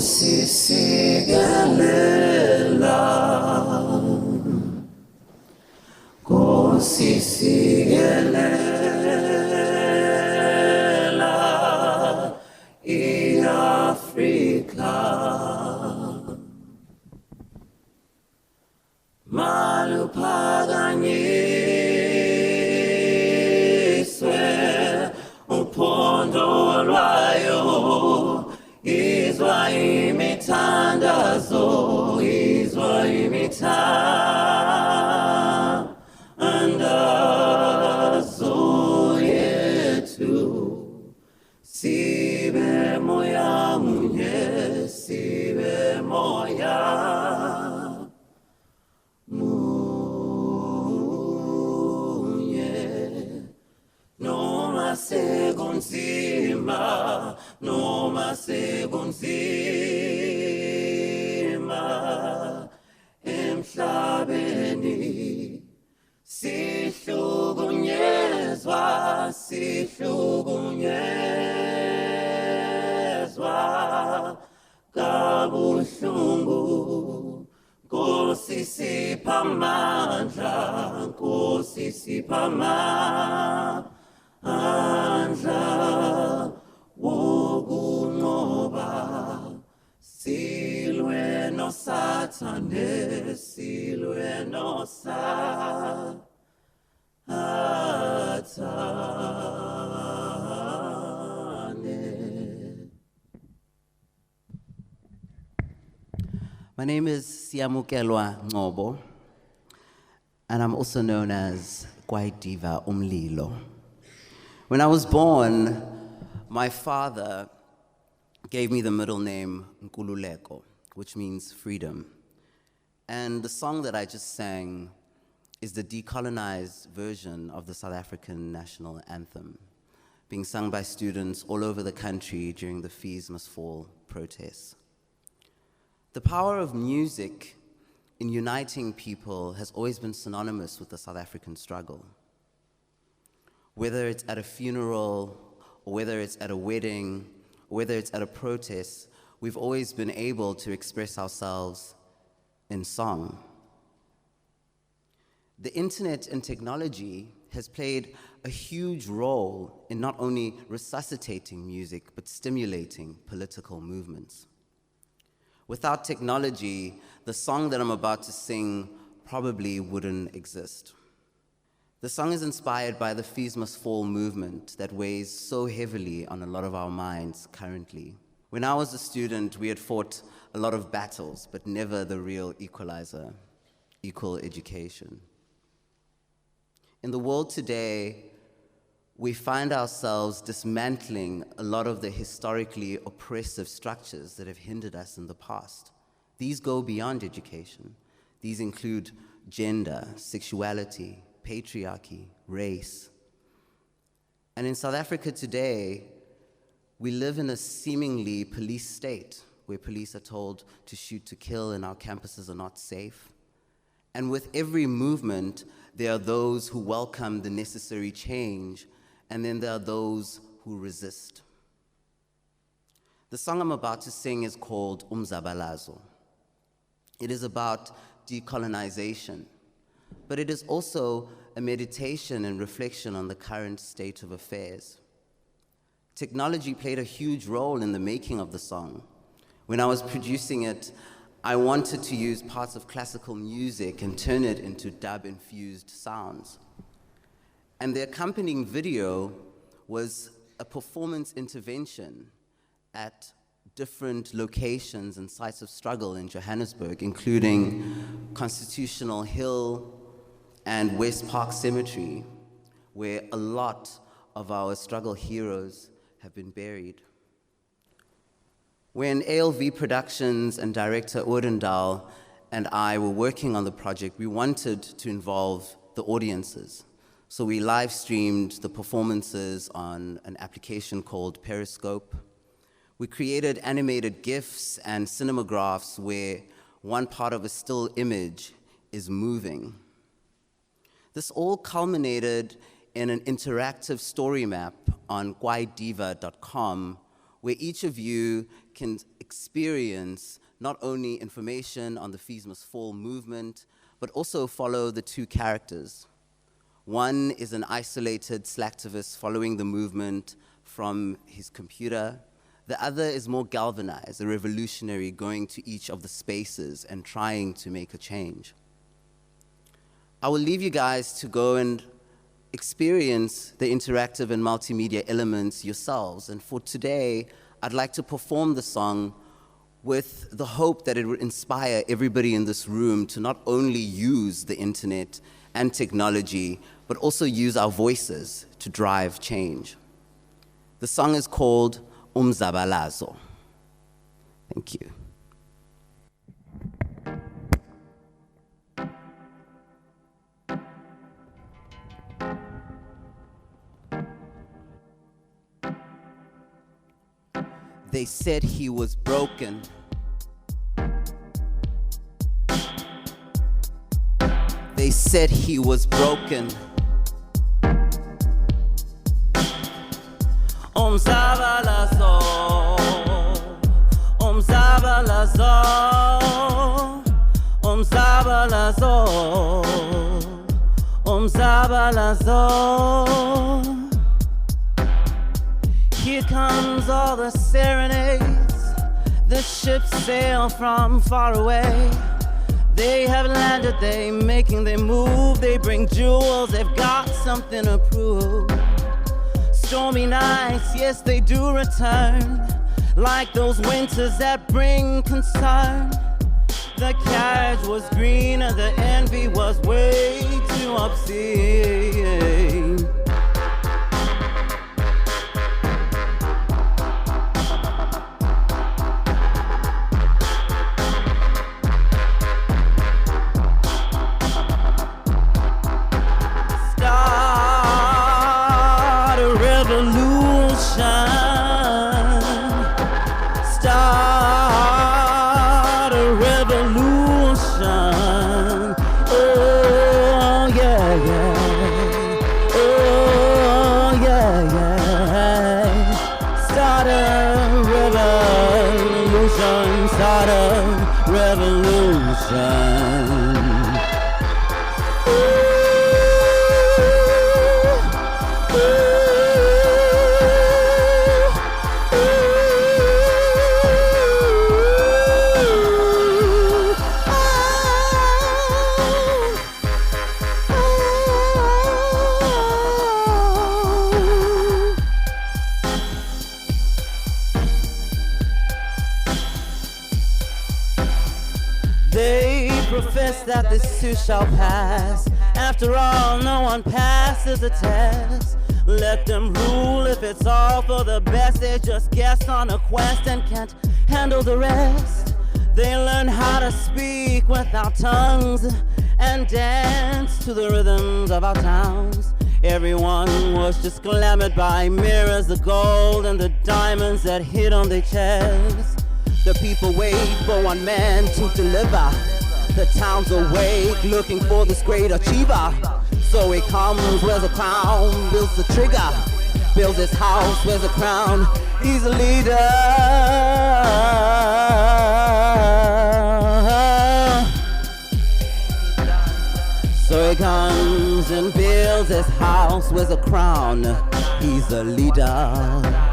Sisigelela i-Afrika maluphakanyiswe uphondo lwayo izwa imithandazo izwa imithandazo yethu sibe moya munye sibe moya noma sekunzima emhlabeni sihlukunyezwa kabuhlungu Nkosi sipha amandla Nkosi sipha amandla wokunqoba silwe nosathane silwe nosathane. My name is Ngcobo, and I'm also known as Diva Umlilo. When I was born, my father gave me the middle name Ngcobo, which means freedom. And the song that I just sang is the decolonized version of the South African national anthem, being sung by students all over the country during the Fees Must Fall protests. The power of music in uniting people has always been synonymous with the South African struggle. Whether it's at a funeral, or whether it's at a wedding, or whether it's at a protest, we've always been able to express ourselves in song. The internet and technology has played a huge role in not only resuscitating music, but stimulating political movements. Without technology, the song that I'm about to sing probably wouldn't exist. The song is inspired by the Fees Must Fall movement that weighs so heavily on a lot of our minds currently. When I was a student, we had fought a lot of battles, but never the real equalizer, equal education. In the world today, we find ourselves dismantling a lot of the historically oppressive structures that have hindered us in the past. These go beyond education. These include gender, sexuality, patriarchy, race. And in South Africa today, we live in a seemingly police state where police are told to shoot to kill and our campuses are not safe. And with every movement, there are those who welcome the necessary change, and then there are those who resist. The song I'm about to sing is called Umzabalazo. It is about decolonization, but it is also a meditation and reflection on the current state of affairs. Technology played a huge role in the making of the song. When I was producing it, I wanted to use parts of classical music and turn it into dub-infused sounds. And the accompanying video was a performance intervention at different locations and sites of struggle in Johannesburg, including Constitutional Hill and West Park Cemetery, where a lot of our struggle heroes have been buried. When ALV Productions and director Odendaal and I were working on the project, we wanted to involve the audiences. So we live streamed the performances on an application called Periscope. We created animated GIFs and cinemagraphs where one part of a still image is moving. This all culminated in an interactive story map on kwaidiva.com where each of you can experience not only information on the Fees Must Fall movement, but also follow the two characters. One is an isolated slacktivist following the movement from his computer. The other is more galvanized, a revolutionary going to each of the spaces and trying to make a change. I will leave you guys to go and experience the interactive and multimedia elements yourselves. And for today, I'd like to perform the song with the hope that it would inspire everybody in this room to not only use the internet and technology, but also use our voices to drive change. The song is called Umzabalazo. Thank you. They said he was broken. They said he was broken. Umzabalazo, umzabalazo, umzabalazo, umzabalazo. Here comes all the serenades. The ships sail from far away. They have landed, they making their move. They bring jewels, they've got something to prove. Stormy nights, yes, they do return, like those winters that bring concern. The carriage was green and the envy was way too obscene. Start a revolution. Oh yeah, yeah. Oh yeah, yeah. Start a revolution. Start a revolution. They profess that this too shall pass. After all, no one passes the test. Let them rule if it's all for the best. They're just guests on a quest and can't handle the rest. They learn how to speak without tongues and dance to the rhythms of our towns. Everyone was just glamored by mirrors, the gold and the diamonds that hit on their chests. The people wait for one man to deliver. The town's awake, looking for this great achiever. So he comes, wears a crown, builds the trigger, builds his house, wears a crown. He's a leader. So he comes and builds his house, wears a crown. He's a leader.